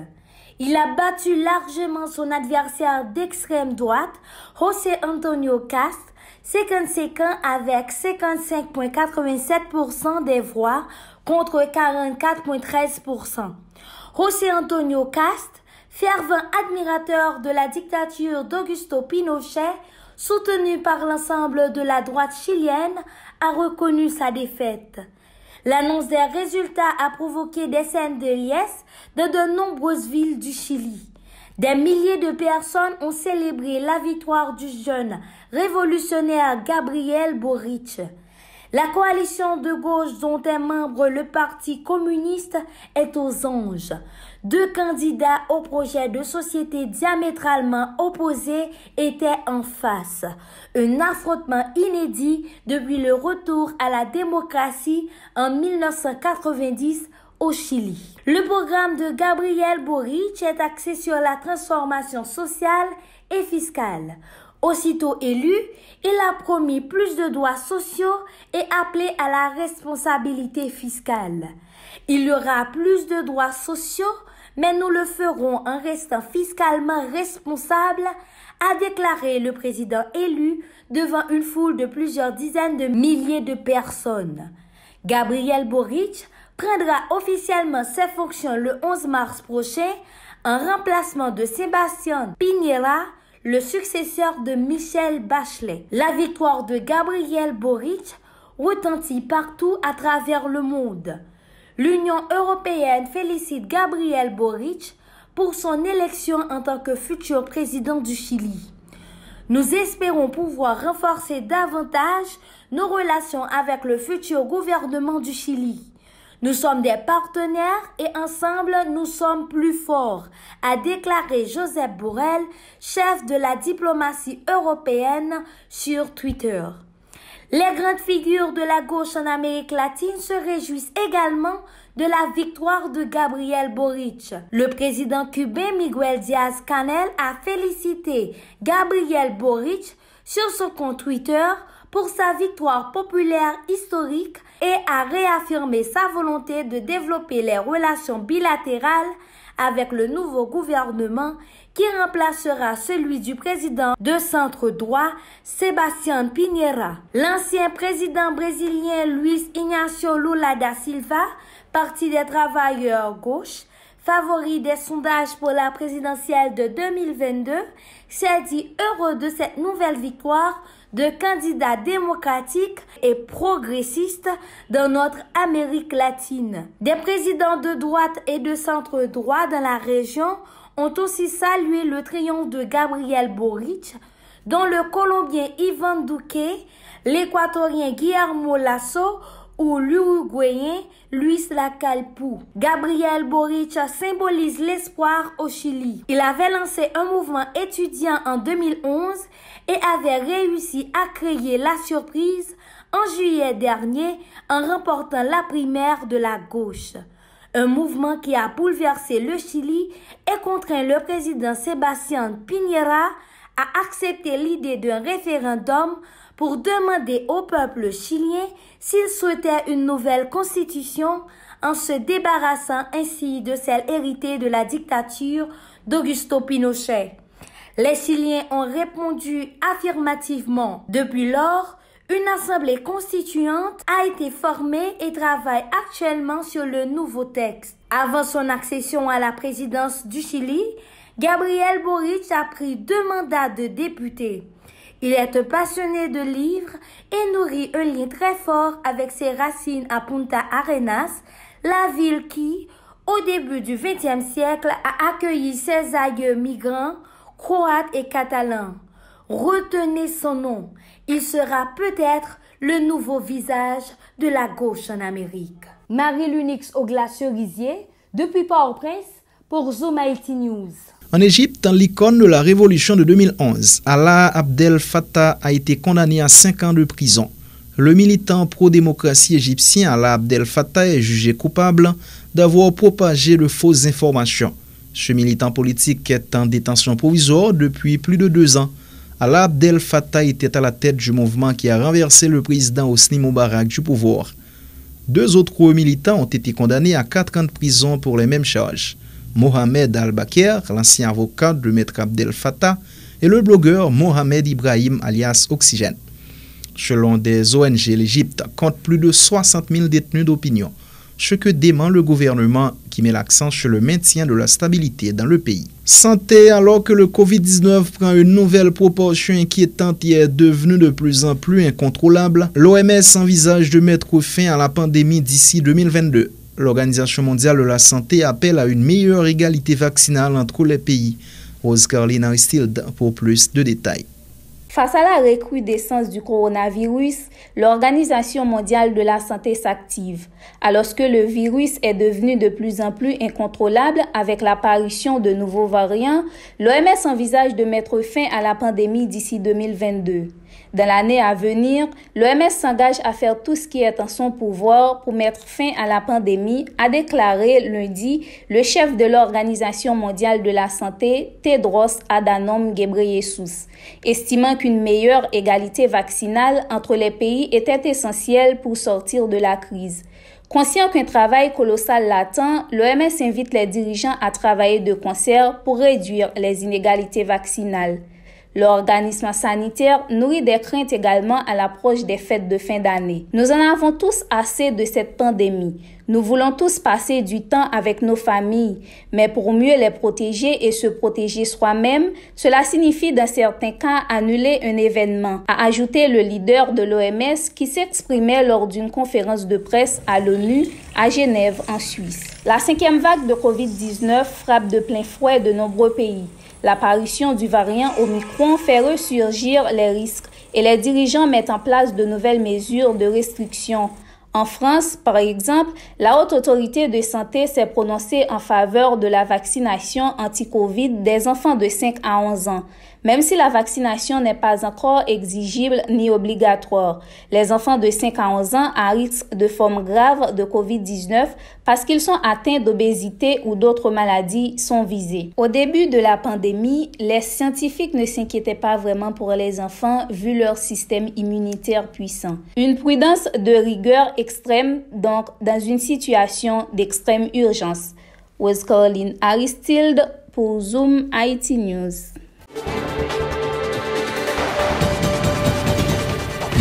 Il a battu largement son adversaire d'extrême droite, José Antonio Cast, 55 ans avec 55,87% des voix contre 44,13%. José Antonio Cast, fervent admirateur de la dictature d'Augusto Pinochet, soutenu par l'ensemble de la droite chilienne, a reconnu sa défaite. L'annonce des résultats a provoqué des scènes de liesse dans de nombreuses villes du Chili. Des milliers de personnes ont célébré la victoire du jeune révolutionnaire Gabriel Boric. La coalition de gauche dont est membre le Parti communiste est aux anges. 2 candidats au projet de société diamétralement opposés étaient en face. Un affrontement inédit depuis le retour à la démocratie en 1990 au Chili. Le programme de Gabriel Boric est axé sur la transformation sociale et fiscale. Aussitôt élu, il a promis plus de droits sociaux et appelé à la responsabilité fiscale. Il y aura plus de droits sociaux, mais nous le ferons en restant fiscalement responsables, a déclaré le président élu devant une foule de plusieurs dizaines de milliers de personnes. Gabriel Boric prendra officiellement ses fonctions le 11 mars prochain en remplacement de Sébastien Piñera, le successeur de Michelle Bachelet. La victoire de Gabriel Boric retentit partout à travers le monde. L'Union européenne félicite Gabriel Boric pour son élection en tant que futur président du Chili. Nous espérons pouvoir renforcer davantage nos relations avec le futur gouvernement du Chili. Nous sommes des partenaires et ensemble nous sommes plus forts, a déclaré Josep Borrell, chef de la diplomatie européenne, sur Twitter. Les grandes figures de la gauche en Amérique latine se réjouissent également de la victoire de Gabriel Boric. Le président cubain Miguel Díaz-Canel a félicité Gabriel Boric sur son compte Twitter pour sa victoire populaire historique et a réaffirmé sa volonté de développer les relations bilatérales avec le nouveau gouvernement qui remplacera celui du président de centre-droit, Sébastien Piñera. L'ancien président brésilien Luiz Inácio Lula da Silva, Parti des travailleurs gauche, favori des sondages pour la présidentielle de 2022, s'est dit heureux de cette nouvelle victoire de candidats démocratiques et progressistes dans notre Amérique latine. Des présidents de droite et de centre-droit dans la région ont aussi salué le triomphe de Gabriel Boric, dont le Colombien Iván Duque, l'Équatorien Guillermo Lasso ou l'Uruguayen Luis Lacalle-Pou. Gabriel Boric symbolise l'espoir au Chili. Il avait lancé un mouvement étudiant en 2011 et avait réussi à créer la surprise en juillet dernier en remportant la primaire de la gauche. Un mouvement qui a bouleversé le Chili et contraint le président Sébastien Piñera à accepter l'idée d'un référendum pour demander au peuple chilien s'il souhaitait une nouvelle constitution en se débarrassant ainsi de celle héritée de la dictature d'Augusto Pinochet. Les Chiliens ont répondu affirmativement. Depuis lors, une assemblée constituante a été formée et travaille actuellement sur le nouveau texte. Avant son accession à la présidence du Chili, Gabriel Boric a pris 2 mandats de député. Il est un passionné de livres et nourrit un lien très fort avec ses racines à Punta Arenas, la ville qui, au début du XXe siècle, a accueilli ses aïeux migrants, croates et catalans. Retenez son nom, il sera peut-être le nouveau visage de la gauche en Amérique. Marie-Lunix Ogla-Cerisier, depuis Port-au-Prince, pour Zoom Haïti News. En Égypte, l'icône de la révolution de 2011, Alaa Abdel Fattah a été condamné à 5 ans de prison. Le militant pro-démocratie égyptien Alaa Abdel Fattah est jugé coupable d'avoir propagé de fausses informations. Ce militant politique est en détention provisoire depuis plus de 2 ans. Alaa Abdel Fattah était à la tête du mouvement qui a renversé le président Hosni Moubarak du pouvoir. 2 autres militants ont été condamnés à 4 ans de prison pour les mêmes charges. Mohamed Al-Bakr, l'ancien avocat de Maître Abdel Fattah, et le blogueur Mohamed Ibrahim alias Oxygène. Selon des ONG, l'Égypte compte plus de 60 000 détenus d'opinion, ce que dément le gouvernement qui met l'accent sur le maintien de la stabilité dans le pays. Santé, alors que le Covid-19 prend une nouvelle proportion inquiétante et est devenu de plus en plus incontrôlable, l'OMS envisage de mettre fin à la pandémie d'ici 2022. L'Organisation mondiale de la santé appelle à une meilleure égalité vaccinale entre les pays. Rose Caroline Aristide pour plus de détails. Face à la recrudescence du coronavirus, l'Organisation mondiale de la santé s'active. Alors que le virus est devenu de plus en plus incontrôlable avec l'apparition de nouveaux variants, l'OMS envisage de mettre fin à la pandémie d'ici 2022. Dans l'année à venir, l'OMS s'engage à faire tout ce qui est en son pouvoir pour mettre fin à la pandémie, a déclaré lundi le chef de l'Organisation mondiale de la santé, Tedros Adhanom Ghebreyesus, estimant qu'une meilleure égalité vaccinale entre les pays était essentielle pour sortir de la crise. Conscient qu'un travail colossal l'attend, l'OMS invite les dirigeants à travailler de concert pour réduire les inégalités vaccinales. L'organisme sanitaire nourrit des craintes également à l'approche des fêtes de fin d'année. Nous en avons tous assez de cette pandémie. Nous voulons tous passer du temps avec nos familles, mais pour mieux les protéger et se protéger soi-même, cela signifie dans certains cas annuler un événement, a ajouté le leader de l'OMS qui s'exprimait lors d'une conférence de presse à l'ONU à Genève en Suisse. La 5e vague de COVID-19 frappe de plein fouet de nombreux pays. L'apparition du variant Omicron fait ressurgir les risques et les dirigeants mettent en place de nouvelles mesures de restriction. En France, par exemple, la Haute Autorité de santé s'est prononcée en faveur de la vaccination anti-Covid des enfants de 5 à 11 ans. Même si la vaccination n'est pas encore exigible ni obligatoire, les enfants de 5 à 11 ans à risque de forme grave de COVID-19 parce qu'ils sont atteints d'obésité ou d'autres maladies sont visés. Au début de la pandémie, les scientifiques ne s'inquiétaient pas vraiment pour les enfants vu leur système immunitaire puissant. Une prudence de rigueur extrême donc dans une situation d'extrême urgence. Rose Caroline Aristide pour Zoom Haïti News.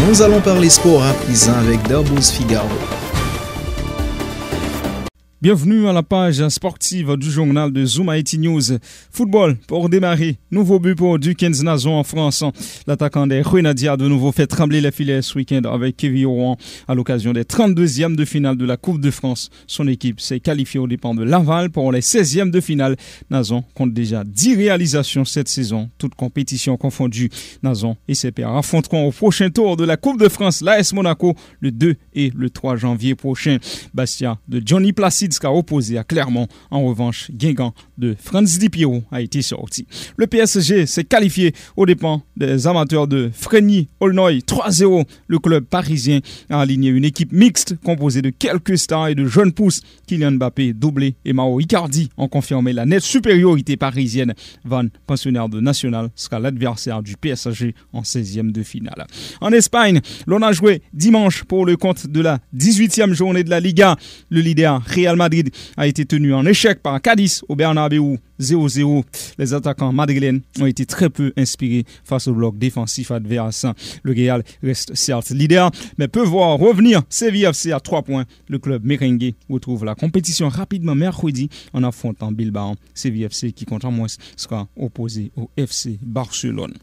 Nous allons parler sport à présent avec Darbouz Figaro. Bienvenue à la page sportive du journal de Zoom Haïti News. Football pour démarrer. Nouveau but pour Duquesne Nazon en France. L'attaquant des Grenadiers a de nouveau fait trembler les filets ce week-end avec Kevin Rouen à l'occasion des 32e de finale de la Coupe de France. Son équipe s'est qualifiée aux dépens de Laval pour les 16e de finale. Nazon compte déjà 10 réalisations cette saison, toutes compétitions confondues. Nazon et ses pairs affronteront au prochain tour de la Coupe de France l'AS Monaco le 2 et le 3 janvier prochain. Bastia de Johnny Placide sera opposé à Clermont. En revanche, Guingamp de Franz Di Piero a été sorti. Le PSG s'est qualifié aux dépens des amateurs de Fresny-Aulnoy 3-0. Le club parisien a aligné une équipe mixte composée de quelques stars et de jeunes pousses. Kylian Mbappé, doublé, et Mao Icardi ont confirmé la nette supériorité parisienne. Van, pensionnaire de National, sera l'adversaire du PSG en 16e de finale. En Espagne, l'on a joué dimanche pour le compte de la 18e journée de la Liga. Le leader Real Madrid a été tenu en échec par Cadiz au Bernabéu 0-0. Les attaquants madrilènes ont été très peu inspirés face au bloc défensif adverse. Le Real reste certes leader, mais peut voir revenir Séville FC à 3 points. Le club merengue retrouve la compétition rapidement mercredi en affrontant Bilbao. Séville FC qui contre moins sera opposé au FC Barcelone.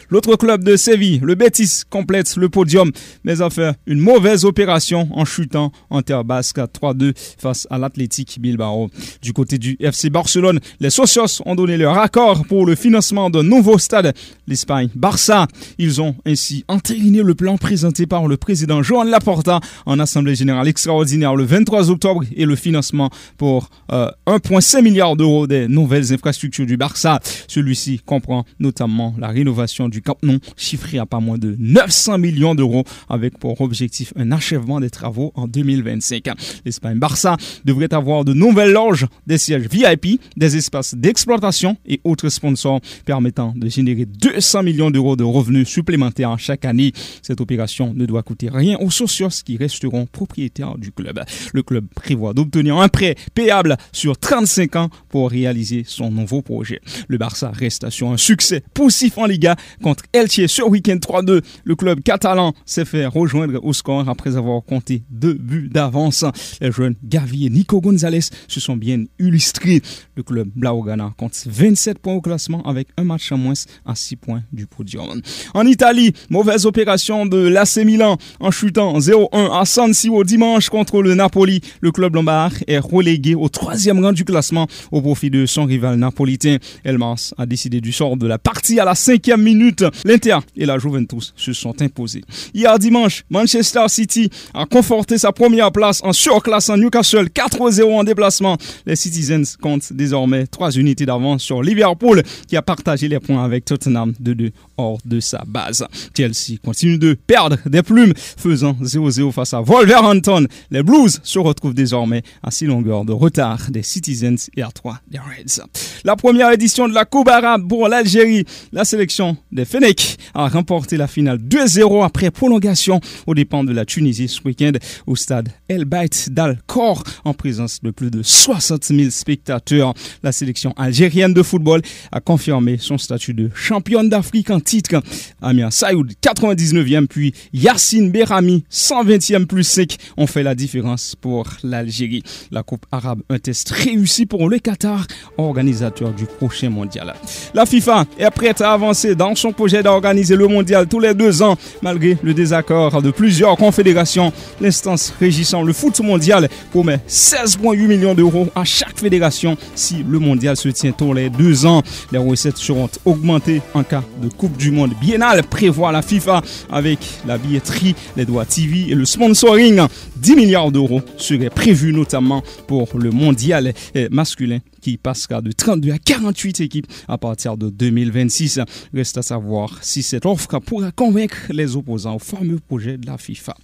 L'autre club de Séville, le Betis, complète le podium, mais a fait une mauvaise opération en chutant en terre basque à 3-2 face à l'Athletic Bilbao. Du côté du FC Barcelone, les socios ont donné leur accord pour le financement d'un nouveau stade, l'Espagne Barça. Ils ont ainsi entériné le plan présenté par le président Joan Laporta en assemblée générale extraordinaire le 23 octobre et le financement pour 1,5 milliard d'euros des nouvelles infrastructures du Barça. Celui-ci comprend notamment la rénovation du Camp Nou, chiffré à pas moins de 900 millions d'euros, avec pour objectif un achèvement des travaux en 2025. L'Espagne Barça devrait avoir de nouvelles loges, des sièges VIP, des espaces d'exploitation et autres sponsors permettant de générer 200 millions d'euros de revenus supplémentaires chaque année. Cette opération ne doit coûter rien aux socios qui resteront propriétaires du club. Le club prévoit d'obtenir un prêt payable sur 35 ans pour réaliser son nouveau projet. Le Barça reste sur un succès poussif en Liga contre Elche ce week-end 3-2. Le club catalan s'est fait rejoindre au score après avoir compté 2 buts d'avance. Les jeunes Gavi et Nico Gonzalez se sont bien illustrés. Le club Blaugrana compte 27 points au classement avec un match en moins à 6 points du podium. En Italie, mauvaise opération de l'AC Milan en chutant 0-1 à San Siro dimanche contre le Napoli. Le club lombard est relégué au 3e rang du classement au profit de son rival napolitain. Elmas a décidé du sort de la partie à la 5e 7e minute, l'Inter et la Juventus se sont imposés. Hier dimanche, Manchester City a conforté sa première place en surclassant Newcastle 4-0 en déplacement. Les Citizens comptent désormais 3 unités d'avance sur Liverpool qui a partagé les points avec Tottenham 2-2 hors de sa base. Chelsea continue de perdre des plumes, faisant 0-0 face à Wolverhampton. Les Blues se retrouvent désormais à 6 longueurs de retard des Citizens et à 3 des Reds. La première édition de la Coupe arabe pour l'Algérie. La sélection des Fennecs a remporté la finale 2-0 après prolongation aux dépens de la Tunisie ce week-end au stade El Bayt d'Al Khor en présence de plus de 60 000 spectateurs. La sélection algérienne de football a confirmé son statut de championne d'Afrique en titre. Amir Sayoud, 99e, puis Yassine Berami, 120e plus 5 ont fait la différence pour l'Algérie. La Coupe arabe, un test réussi pour le Qatar, organisateur du prochain mondial. La FIFA est prête à avancer dans son projet d'organiser le mondial tous les 2 ans. Malgré le désaccord de plusieurs confédérations, l'instance régissant le foot mondial promet 16,8 millions d'euros à chaque fédération si le mondial se tient tous les 2 ans. Les recettes seront augmentées en cas de Coupe du Monde biennale, prévoit la FIFA, avec la billetterie, les droits TV et le sponsoring. 10 milliards d'euros seraient prévus notamment pour le mondial masculin qui passera de 32 à 48 équipes à partir de 2026. Reste à savoir si cette offre pourra convaincre les opposants au fameux projet de la FIFA.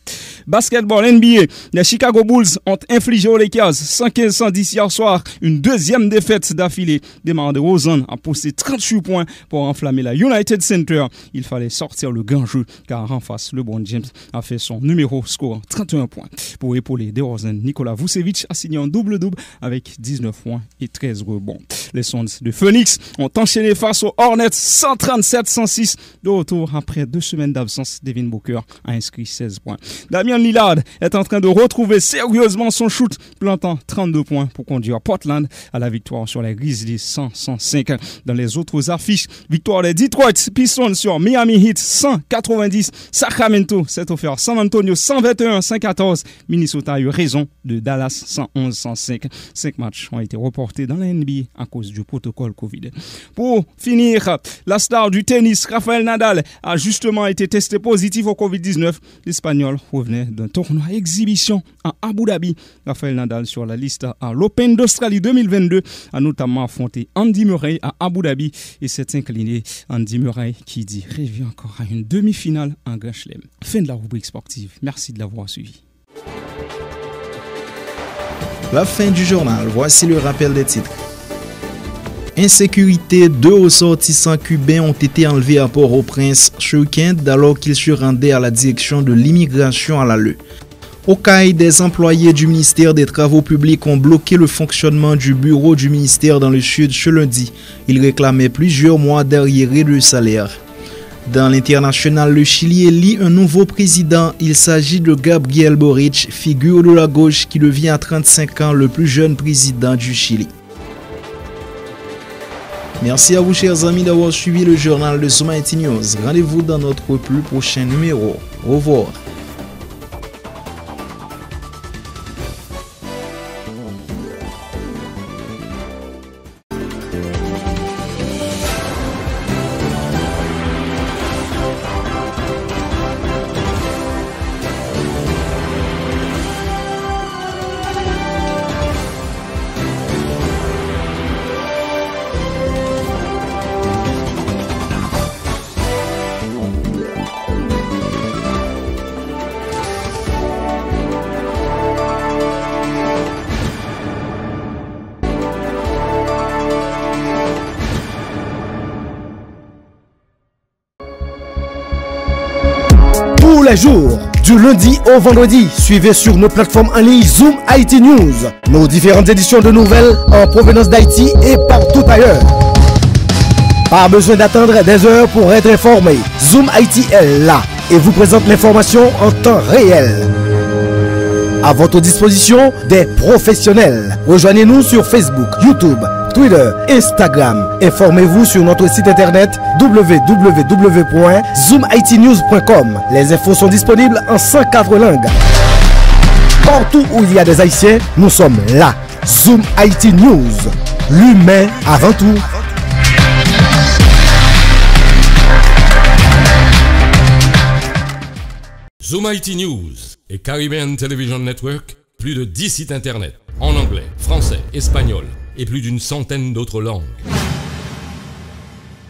Basketball NBA, les Chicago Bulls ont infligé aux Lakers 115-110 hier soir, une deuxième défaite d'affilée. DeMar DeRozan a posté 38 points pour enflammer la United Center. Il fallait sortir le grand jeu car en face, LeBron James a fait son numéro score 31 points. Pour épauler DeRozan, Nikola Vucevic a signé un double-double avec 19 points et 13 rebonds. Les Suns de Phoenix ont enchaîné face aux Hornets 137-106. De retour après 2 semaines d'absence, Devin Booker a inscrit 16 points. Damian Lillard est en train de retrouver sérieusement son shoot, plantant 32 points pour conduire Portland à la victoire sur les Grizzlies 100-105. Dans les autres affiches, victoire des Detroit Pistons sur Miami Heat 190. Sacramento s'est offert San Antonio 121-114. Minnesota a eu raison de Dallas 111-105. 5 matchs ont été reportés dans la NBA à cause du protocole Covid. Pour finir, la star du tennis, Rafael Nadal, a justement été testé positif au Covid-19. L'Espagnol revenait d'un tournoi exhibition à Abu Dhabi. Rafael Nadal sur la liste à l'Open d'Australie 2022 a notamment affronté Andy Murray à Abu Dhabi et s'est incliné. Andy Murray qui dit rêver encore à une demi-finale en Grand Chelem. Fin de la rubrique sportive. Merci de l'avoir suivi. La fin du journal, voici le rappel des titres. Insécurité, 2 ressortissants cubains ont été enlevés à Port-au-Prince ce week-end alors qu'ils se rendaient à la direction de l'immigration à l'ALE. Au CAI, des employés du ministère des Travaux publics ont bloqué le fonctionnement du bureau du ministère dans le sud ce lundi. Ils réclamaient plusieurs mois d'arriérés de salaire. Dans l'international, le Chili élit un nouveau président. Il s'agit de Gabriel Boric, figure de la gauche qui devient à 35 ans le plus jeune président du Chili. Merci à vous chers amis d'avoir suivi le journal de Zoom IT News. Rendez-vous dans notre plus prochain numéro. Au revoir. Tous les jours, du lundi au vendredi, suivez sur nos plateformes en ligne Zoom IT News, nos différentes éditions de nouvelles en provenance d'Haïti et partout ailleurs. Pas besoin d'attendre des heures pour être informé. Zoom IT est là et vous présente l'information en temps réel. À votre disposition, des professionnels. Rejoignez-nous sur Facebook, YouTube, Twitter, Instagram. Informez-vous sur notre site internet www.zoomitnews.com. Les infos sont disponibles en 104 langues. Partout où il y a des Haïtiens, nous sommes là. Zoom IT News. L'humain avant tout. Zoom IT News et Caribbean Television Network, plus de 10 sites internet en anglais, français, espagnol et plus d'une centaine d'autres langues.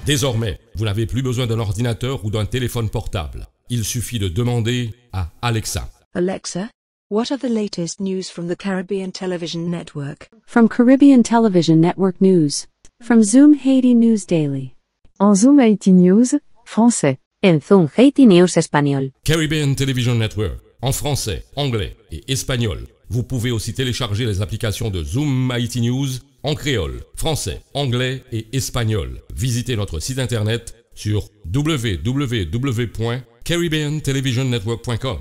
Désormais, vous n'avez plus besoin d'un ordinateur ou d'un téléphone portable. Il suffit de demander à Alexa. Alexa, what are the latest news from the Caribbean Television Network? From Caribbean Television Network News. From Zoom Haiti News Daily. En Zoom Haiti News, français. En Zoom Haiti News espagnol. Caribbean Television Network, en français, anglais et espagnol. Vous pouvez aussi télécharger les applications de Zoom Haiti News en créole, français, anglais et espagnol. Visitez notre site internet sur www.caribbeantelevisionnetwork.com.